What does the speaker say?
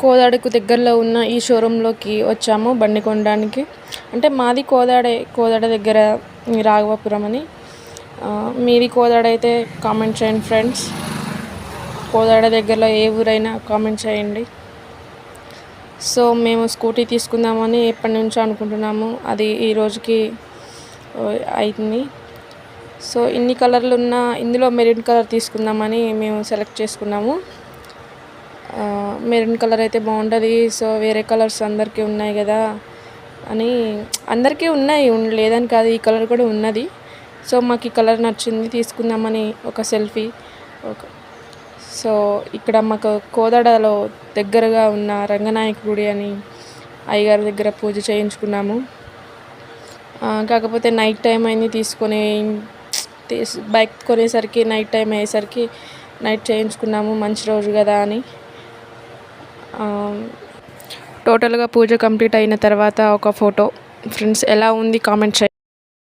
కోదాడకు దగ్గరలో ఉన్న ఈ షోరూంలోకి వచ్చాము బండి కొనడానికి. అంటే మాది కోదాడ దగ్గర రాఘవాపురం అని. మీది కోదాడ అయితే కామెంట్ చేయండి ఫ్రెండ్స్. కోదాడ దగ్గరలో ఏ ఊరైనా కామెంట్ చేయండి. సో మేము స్కూటీ తీసుకుందామని ఎప్పటి నుంచో అనుకుంటున్నాము. అది ఈ రోజుకి అయింది. సో ఇన్ని కలర్లు ఉన్న ఇందులో మెరూన్ కలర్ తీసుకుందామని మేము సెలెక్ట్ చేసుకున్నాము. మెరూన్ కలర్ అయితే బాగుంటుంది. సో వేరే కలర్స్ అందరికీ ఉన్నాయి కదా అని, అందరికీ ఉన్నాయి లేదని కాదు, ఈ కలర్ కూడా ఉన్నది. సో మాకు ఈ కలర్ నచ్చింది, తీసుకుందామని ఒక సెల్ఫీ. సో ఇక్కడ మాకు కోదాడలో దగ్గరగా ఉన్న రంగనాయక గుడి అని అయ్యగారి దగ్గర పూజ చేయించుకున్నాము. కాకపోతే నైట్ టైం అయింది, బైక్ కొనేసరికి నైట్ టైం అయ్యేసరికి నైట్ చేయించుకున్నాము, మంచి రోజు కదా అని. టోటల్గా పూజ కంప్లీట్ అయిన తర్వాత ఒక ఫోటో. ఫ్రెండ్స్ ఎలా ఉంది కామెంట్ చేయండి.